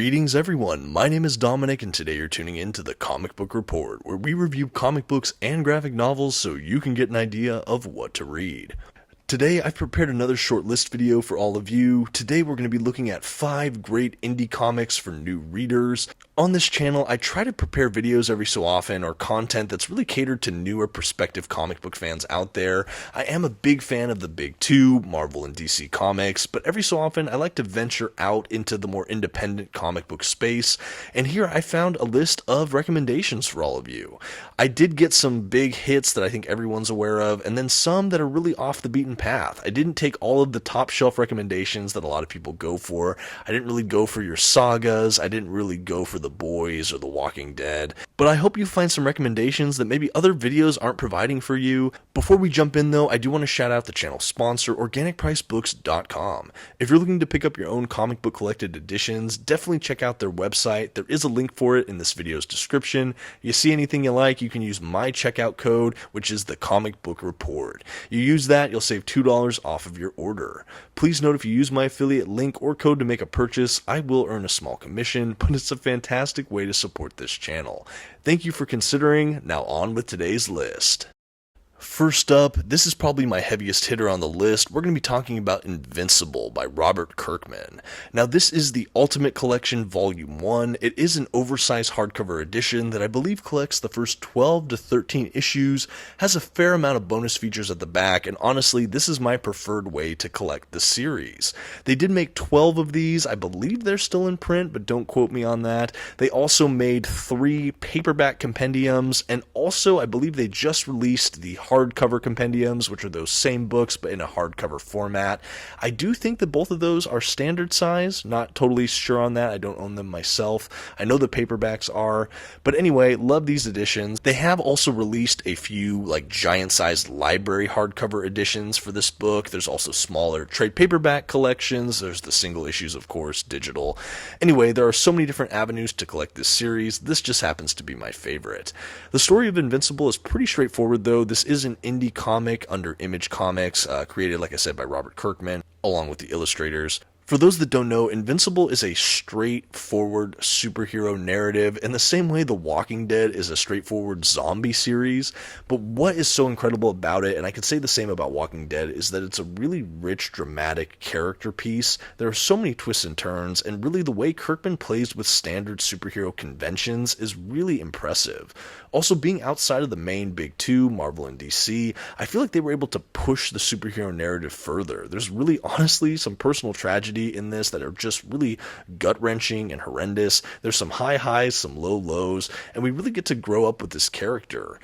Greetings everyone, my name is Dominic and today you're tuning in to the Comic Book Report, where we review comic books and graphic novels so you can get an idea of what to read. Today I've prepared another short list video for all of you. Today we're going to be looking at 5 great indie comics for new readers. On this channel I try to prepare videos every so often or content that's really catered to newer prospective comic book fans out there. I am a big fan of the big two, Marvel and DC Comics, but every so often I like to venture out into the more independent comic book space, and here I found a list of recommendations for all of you. I did get some big hits that I think everyone's aware of, and then some that are really off the beaten path. I didn't take all of the top shelf recommendations that a lot of people go for. I didn't really go for your sagas. I didn't really go for The Boys or The Walking Dead. But I hope you find some recommendations that maybe other videos aren't providing for you. Before we jump in though, I do want to shout out the channel sponsor, organicpricebooks.com. If you're looking to pick up your own comic book collected editions, definitely check out their website. There is a link for it in this video's description. You see anything you like, you can use my checkout code, which is TheComicBookReport. You use that, you'll save $2 off of your order. Please note if you use my affiliate link or code to make a purchase, I will earn a small commission, but it's a fantastic way to support this channel. Thank you for considering. Now on with today's list. First up, this is probably my heaviest hitter on the list. We're going to be talking about Invincible by Robert Kirkman. Now this is the Ultimate Collection Volume 1. It is an oversized hardcover edition that I believe collects the first 12 to 13 issues, has a fair amount of bonus features at the back, and honestly this is my preferred way to collect the series. They did make 12 of these. I believe they're still in print, but don't quote me on that. They also made 3 paperback compendiums, and also I believe they just released the hardcover compendiums, which are those same books but in a hardcover format. I do think that both of those are standard size, not totally sure on that, I don't own them myself. I know the paperbacks are, but anyway, love these editions. They have also released a few like giant sized library hardcover editions for this book. There's also smaller trade paperback collections, there's the single issues of course, digital. Anyway, there are so many different avenues to collect this series, this just happens to be my favorite. The story of Invincible is pretty straightforward though. This is an indie comic under Image Comics, created, like I said, by Robert Kirkman, along with the illustrators. For those that don't know, Invincible is a straightforward superhero narrative in the same way The Walking Dead is a straightforward zombie series, but what is so incredible about it, and I could say the same about Walking Dead, is that it's a really rich, dramatic character piece. There are so many twists and turns, and really the way Kirkman plays with standard superhero conventions is really impressive. Also, being outside of the main big two, Marvel and DC, I feel like they were able to push the superhero narrative further. There's really, honestly, some personal tragedy in this that are just really gut-wrenching and horrendous. There's some high highs, some low lows, and we really get to grow up with this character.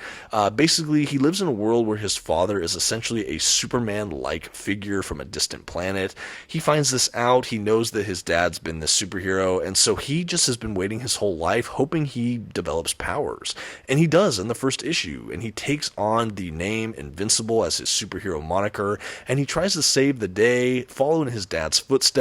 Basically, he lives in a world where his father is essentially a Superman-like figure from a distant planet. He finds this out, he knows that his dad's been this superhero, and so he just has been waiting his whole life hoping he develops powers. And he does in the first issue, and he takes on the name Invincible as his superhero moniker, and he tries to save the day, following his dad's footsteps.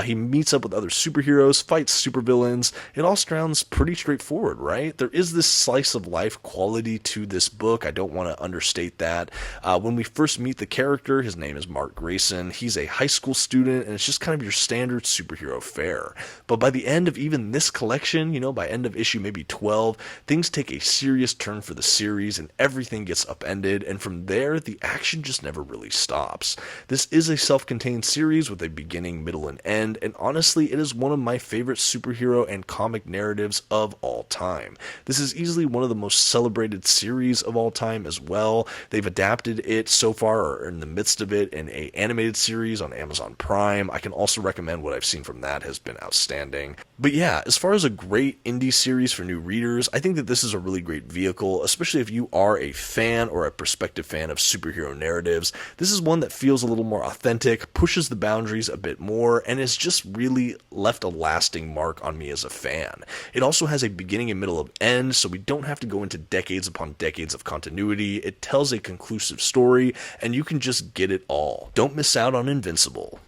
He meets up with other superheroes, fights supervillains. It all sounds pretty straightforward, right? There is this slice of life quality to this book. I don't want to understate that. When we first meet the character, his name is Mark Grayson. He's a high school student, and it's just kind of your standard superhero fare. But by the end of even this collection, by end of issue maybe 12, things take a serious turn for the series, and everything gets upended, and from there, the action just never really stops. This is a self-contained series with a beginning, middle, and end, and honestly it is one of my favorite superhero and comic narratives of all time. This is easily one of the most celebrated series of all time as well. They've adapted it so far, or in the midst of it, in an animated series on Amazon Prime. I can also recommend what I've seen from that has been outstanding. But yeah, as far as a great indie series for new readers, I think that this is a really great vehicle, especially if you are a fan or a prospective fan of superhero narratives. This is one that feels a little more authentic, pushes the boundaries a bit more, and has just really left a lasting mark on me as a fan. It also has a beginning and middle of end, so we don't have to go into decades upon decades of continuity. It tells a conclusive story, and you can just get it all. Don't miss out on Invincible.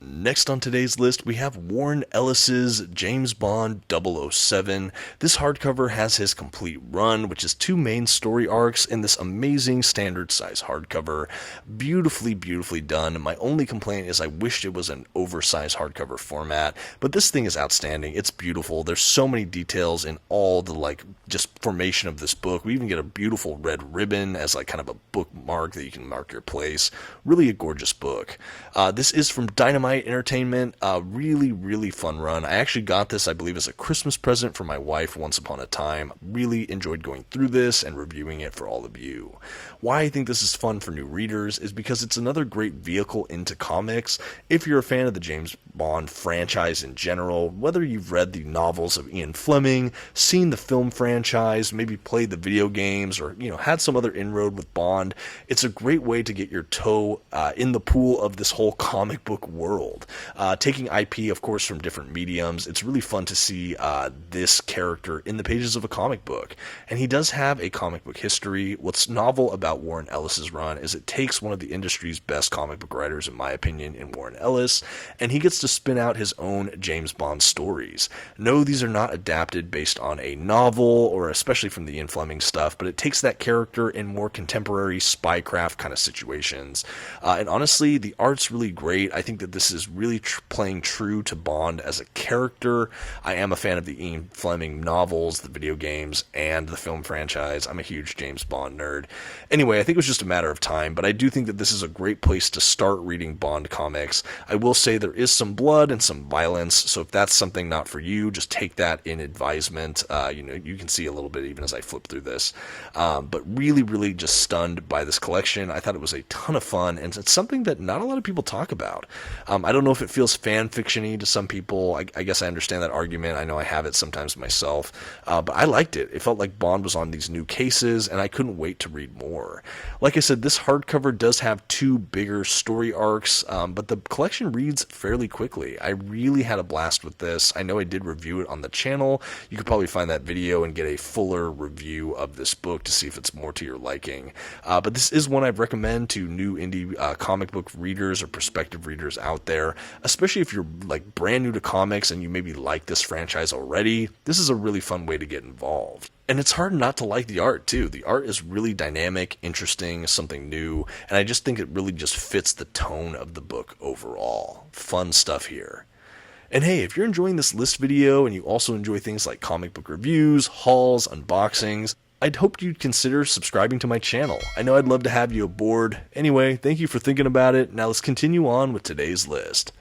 Next on today's list, we have Warren Ellis's James Bond 007. This hardcover has his complete run, which is 2 main story arcs in this amazing standard size hardcover. Beautifully, beautifully done. My only complaint is I wished it was an oversized hardcover format, but this thing is outstanding. It's beautiful. There's so many details in all the just formation of this book. We even get a beautiful red ribbon as kind of a bookmark that you can mark your place. Really a gorgeous book. This is from Dynamite Entertainment. Really, really fun run. I actually got this, I believe, as a Christmas present for my wife once upon a time. Really enjoyed going through this and reviewing it for all of you. Why I think this is fun for new readers is because it's another great vehicle into comics. If you're a fan of the James Bond franchise in general, whether you've read the novels of Ian Fleming, seen the film franchise, maybe played the video games, or had some other inroad with Bond, it's a great way to get your toe in the pool of this whole comic book world. Taking IP, of course, from different mediums, it's really fun to see this character in the pages of a comic book. And he does have a comic book history. What's novel about Warren Ellis's run is it takes one of the industry's best comic book writers, in my opinion, in Warren Ellis, and he gets to spin out his own James Bond stories. No, these are not adapted based on a novel, or especially from the Ian Fleming stuff, but it takes that character in more contemporary spycraft kind of situations. And honestly, the art's really great. I think that this is really playing true to Bond as a character. I am a fan of the Ian Fleming novels, the video games, and the film franchise. I'm a huge James Bond nerd. Anyway, I think it was just a matter of time, but I do think that this is a great place to start reading Bond comics. I will say there is some blood and some violence, so if that's something not for you, just take that in advisement. You can see a little bit even as I flip through this. But really, really just stunned by this collection. I thought it was a ton of fun, and it's something that not a lot of people talk about. I don't know if it feels fan fiction-y to some people. I guess I understand that argument. I know I have it sometimes myself. But I liked it. It felt like Bond was on these new cases, and I couldn't wait to read more. Like I said, this hardcover does have 2 bigger story arcs, but the collection reads fairly quickly. I really had a blast with this. I know I did review it on the channel. You could probably find that video and get a fuller review of this book to see if it's more to your liking. But this is one I'd recommend to new indie comic book readers or prospective readers out there, especially if you're brand new to comics and you maybe like this franchise already. This is a really fun way to get involved. And it's hard not to like the art, too. The art is really dynamic, interesting, something new, and I just think it really just fits the tone of the book overall. Fun stuff here. And hey, if you're enjoying this list video and you also enjoy things like comic book reviews, hauls, unboxings, I'd hope you'd consider subscribing to my channel. I know I'd love to have you aboard. Anyway, thank you for thinking about it. Now let's continue on with today's list.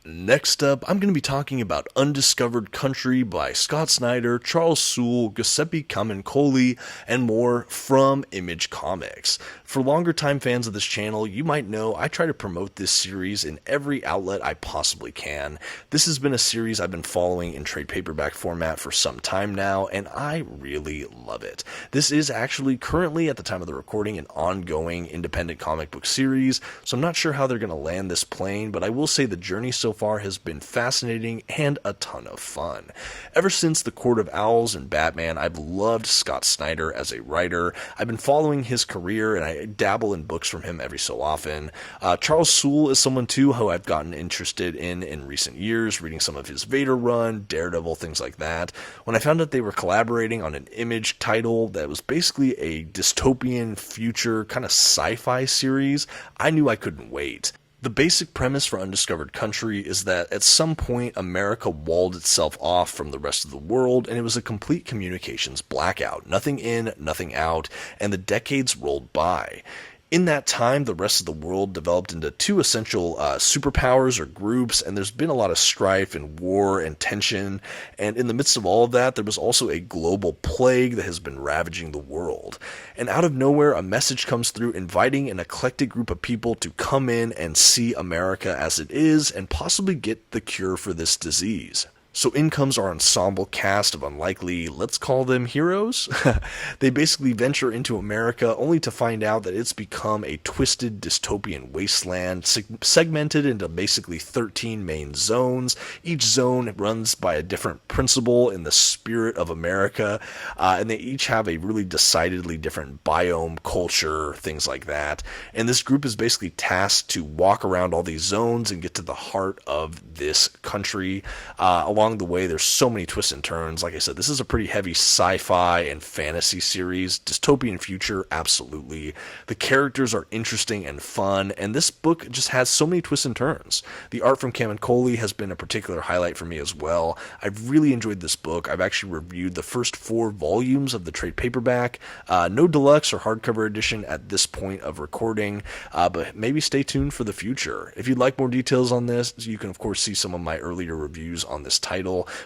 Next up, I'm going to be talking about Undiscovered Country by Scott Snyder, Charles Soule, Giuseppe Camuncoli, and more from Image Comics. For longer time fans of this channel, you might know I try to promote this series in every outlet I possibly can. This has been a series I've been following in trade paperback format for some time now, and I really love it. This is actually currently, at the time of the recording, an ongoing independent comic book series, so I'm not sure how they're going to land this plane, but I will say the journey so far has been fascinating and a ton of fun. Ever since The Court of Owls and Batman, I've loved Scott Snyder as a writer. I've been following his career, and I dabble in books from him every so often. Charles Soule is someone, too, who I've gotten interested in recent years, reading some of his Vader run, Daredevil, things like that. When I found out they were collaborating on an Image title that was basically a dystopian future kind of sci-fi series, I knew I couldn't wait. The basic premise for Undiscovered Country is that at some point America walled itself off from the rest of the world, and it was a complete communications blackout. Nothing in, nothing out, and the decades rolled by. In that time, the rest of the world developed into 2 essential superpowers or groups, and there's been a lot of strife and war and tension, and in the midst of all of that, there was also a global plague that has been ravaging the world. And out of nowhere, a message comes through inviting an eclectic group of people to come in and see America as it is, and possibly get the cure for this disease. So in comes our ensemble cast of unlikely, let's call them heroes. They basically venture into America only to find out that it's become a twisted dystopian wasteland, segmented into basically 13 main zones. Each zone runs by a different principle in the spirit of America, and they each have a really decidedly different biome, culture, things like that. And this group is basically tasked to walk around all these zones and get to the heart of this country. Along the way, there's so many twists and turns. Like I said, this is a pretty heavy sci-fi and fantasy series. Dystopian future, absolutely. The characters are interesting and fun, and this book just has so many twists and turns. The art from Camuncoli has been a particular highlight for me as well. I've really enjoyed this book. I've actually reviewed the first 4 volumes of the trade paperback. No deluxe or hardcover edition at this point of recording, but maybe stay tuned for the future. If you'd like more details on this, you can of course see some of my earlier reviews on this title,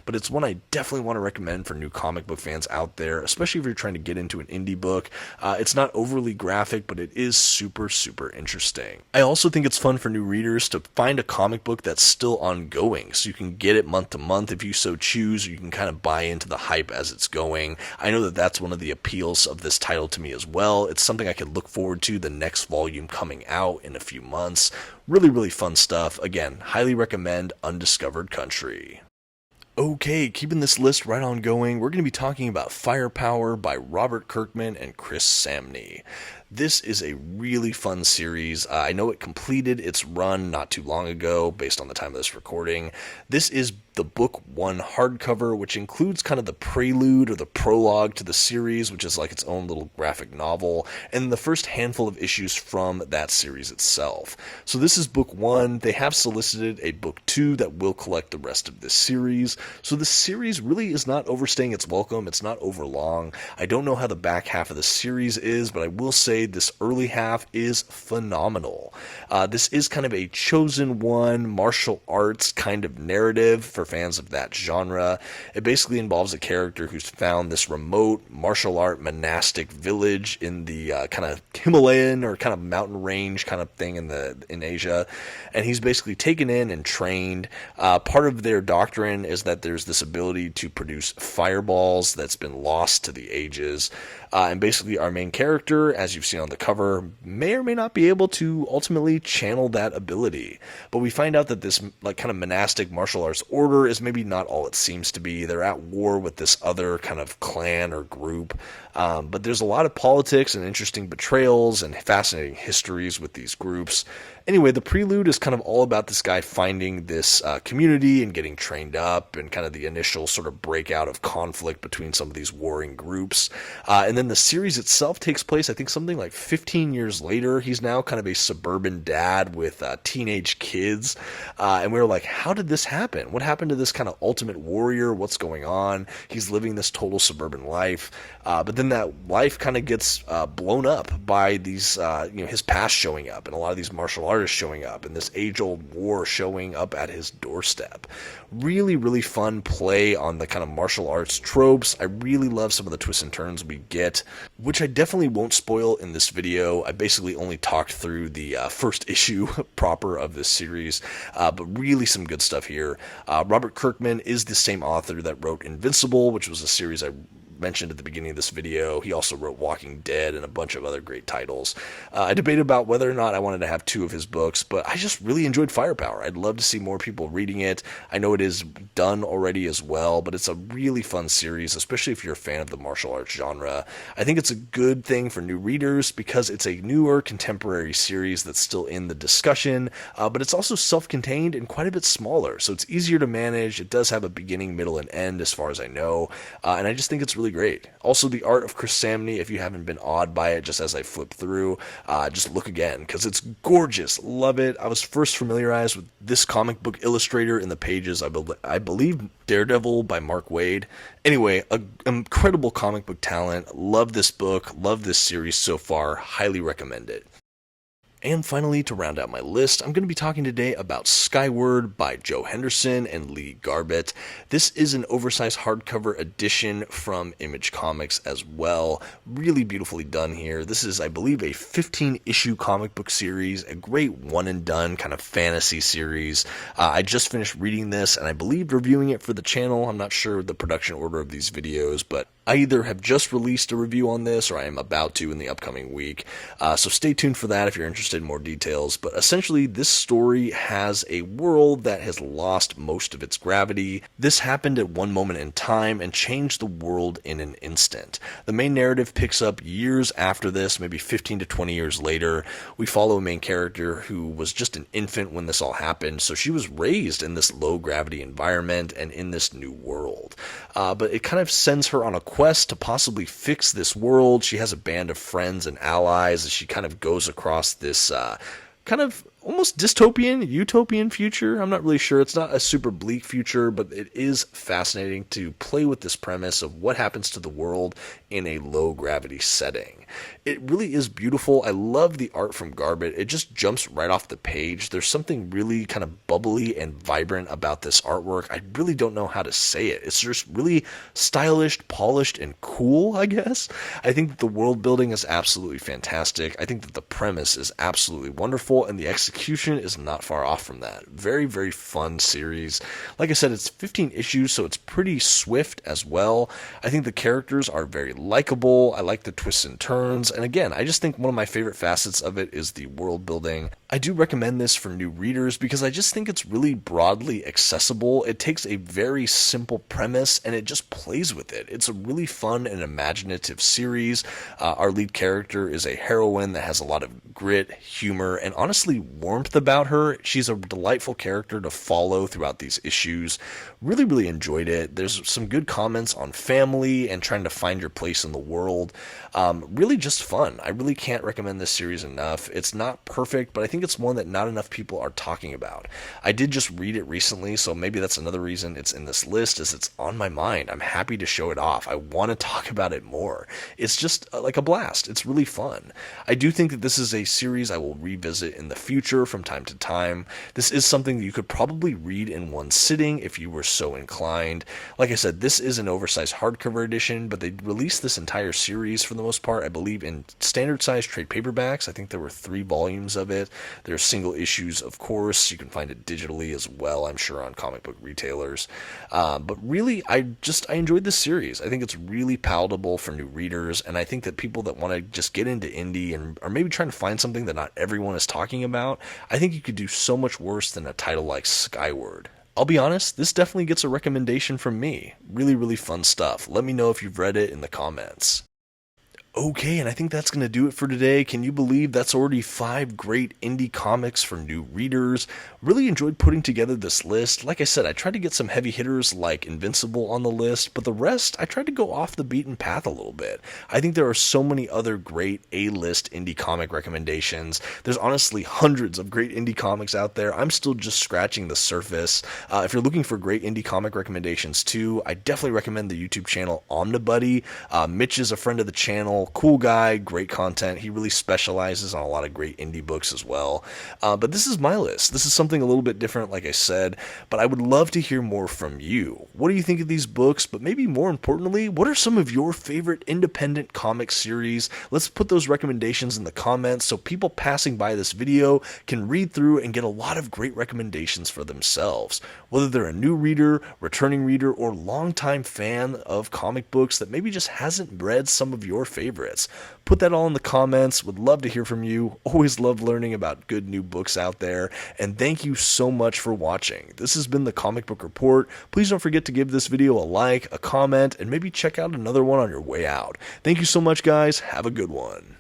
but it's one I definitely want to recommend for new comic book fans out there, especially if you're trying to get into an indie book. It's not overly graphic, but it is super interesting. I also think it's fun for new readers to find a comic book that's still ongoing, so you can get it month to month if you so choose, or you can kind of buy into the hype as it's going. I know that that's one of the appeals of this title to me as well. It's something I could look forward to the next volume coming out in a few months. Really fun stuff. Again, highly recommend Undiscovered Country. Okay, keeping this list right on going, we're going to be talking about Firepower by Robert Kirkman and Chris Samnee. This is a really fun series. I know it completed its run not too long ago, based on the time of this recording. This is the book 1 hardcover, which includes kind of the prelude or the prologue to the series, which is like its own little graphic novel, and the first handful of issues from that series itself. So this is book 1. They have solicited a book 2 that will collect the rest of this series. So this series really is not overstaying its welcome. It's not overlong. I don't know how the back half of the series is, but I will say this early half is phenomenal. This is kind of a chosen one martial arts kind of narrative for fans of that genre. It basically involves a character who's found this remote martial art monastic village in the kind of Himalayan or kind of mountain range kind of thing in Asia, and he's basically taken in and trained. Part of their doctrine is that there's this ability to produce fireballs that's been lost to the ages, and basically our main character, as you've seen on the cover, may or may not be able to ultimately channel that ability. But we find out that this like kind of monastic martial arts order is maybe not all it seems to be. They're at war with this other kind of clan or group, but there's a lot of politics and interesting betrayals and fascinating histories with these groups. Anyway, the prelude is kind of all about this guy finding this community and getting trained up, and kind of the initial sort of breakout of conflict between some of these warring groups. And then the series itself takes place, I think, something like 15 years later. He's now kind of a suburban dad with teenage kids. And we were like, how did this happen? What happened to this kind of ultimate warrior? What's going on? He's living this total suburban life. But then that life kind of gets blown up by these, his past showing up, and a lot of these martial artists showing up, and this age-old war showing up at his doorstep. Really fun play on the kind of martial arts tropes. I really love some of the twists and turns we get, which I definitely won't spoil in this video. I basically only talked through the first issue proper of this series, but really some good stuff here. Robert Kirkman is the same author that wrote Invincible, which was a series I mentioned at the beginning of this video. He also wrote Walking Dead and a bunch of other great titles. I debated about whether or not I wanted to have 2 of his books, but I just really enjoyed Firepower. I'd love to see more people reading it. I know it is done already as well, but it's a really fun series, especially if you're a fan of the martial arts genre. I think it's a good thing for new readers because it's a newer contemporary series that's still in the discussion, but it's also self-contained and quite a bit smaller, so it's easier to manage. It does have a beginning, middle, and end as far as I know, and I just think it's really great. Also, the art of Chris Samnee, if you haven't been awed by it just as I flip through, just look again, because it's gorgeous. Love it. I was first familiarized with this comic book illustrator in the pages, I believe Daredevil by Mark Waid. Anyway, an incredible comic book talent. Love this book. Love this series so far. Highly recommend it. And finally, to round out my list, I'm going to be talking today about Skyward by Joe Henderson and Lee Garbett. This is an oversized hardcover edition from Image Comics as well. Really beautifully done here. This is, I believe, a 15-issue comic book series, a great one-and-done kind of fantasy series. I just finished reading this, and I believe reviewing it for the channel. I'm not sure the production order of these videos, but I either have just released a review on this or I am about to in the upcoming week. So stay tuned for that if you're interested in more details. But essentially, this story has a world that has lost most of its gravity. This happened at one moment in time and changed the world in an instant. The main narrative picks up years after this, maybe 15 to 20 years later. We follow a main character who was just an infant when this all happened. So she was raised in this low gravity environment and in this new world. But it kind of sends her on a quest to possibly fix this world. She has a band of friends and allies as she kind of goes across this kind of almost dystopian, utopian future. I'm not really sure. It's not a super bleak future, but it is fascinating to play with this premise of what happens to the world in a low gravity setting. It really is beautiful. I love the art from Garbett. It just jumps right off the page. There's something really kind of bubbly and vibrant about this artwork. I really don't know how to say it. It's just really stylish, polished, and cool, I guess. I think that the world building is absolutely fantastic. I think that the premise is absolutely wonderful, and the execution is not far off from that. Very, very fun series. Like I said, it's 15 issues, so it's pretty swift as well. I think the characters are very likable. I like the twists and turns. And again, I just think one of my favorite facets of it is the world building. I do recommend this for new readers because I just think it's really broadly accessible. It takes a very simple premise and it just plays with it. It's a really fun and imaginative series. Our lead character is a heroine that has a lot of grit, humor, and honestly warmth about her. She's a delightful character to follow throughout these issues. Really, really enjoyed it. There's some good comments on family and trying to find your place in the world. Really just fun. I really can't recommend this series enough. It's not perfect, but I think it's one that not enough people are talking about. I did just read it recently, so maybe that's another reason it's in this list, is it's on my mind. I'm happy to show it off. I want to talk about it more. It's just like a blast. It's really fun. I do think that this is a series I will revisit in the future from time to time. This is something that you could probably read in one sitting if you were so inclined. Like I said, this is an oversized hardcover edition, but they released this entire series for the most part, I believe, in standard size trade paperbacks. I think there were 3 volumes of it. There's single issues, of course. You can find it digitally as well, I'm sure, on comic book retailers. But really, I enjoyed this series. I think it's really palatable for new readers, and I think that people that want to just get into indie and are maybe trying to find something that not everyone is talking about, I think you could do so much worse than a title like Skyward. I'll be honest, this definitely gets a recommendation from me. Really, really fun stuff. Let me know if you've read it in the comments. Okay, and I think that's going to do it for today. Can you believe that's already 5 great indie comics for new readers? Really enjoyed putting together this list. Like I said, I tried to get some heavy hitters like Invincible on the list, but the rest, I tried to go off the beaten path a little bit. I think there are so many other great A-list indie comic recommendations. There's honestly hundreds of great indie comics out there. I'm still just scratching the surface. If you're looking for great indie comic recommendations too, I definitely recommend the YouTube channel Omnibuddy. Mitch is a friend of the channel. Cool guy, great content. He really specializes on a lot of great indie books as well. But this is my list. This is something a little bit different, like I said, but I would love to hear more from you. What do you think of these books? But maybe more importantly, what are some of your favorite independent comic series? Let's put those recommendations in the comments so people passing by this video can read through and get a lot of great recommendations for themselves. Whether they're a new reader, returning reader, or longtime fan of comic books that maybe just hasn't read some of your favorites. Put that all in the comments. Would love to hear from you. Always love learning about good new books out there. And thank you so much for watching. This has been the Comic Book Report. Please don't forget to give this video a like, a comment, and maybe check out another one on your way out. Thank you so much, guys. Have a good one.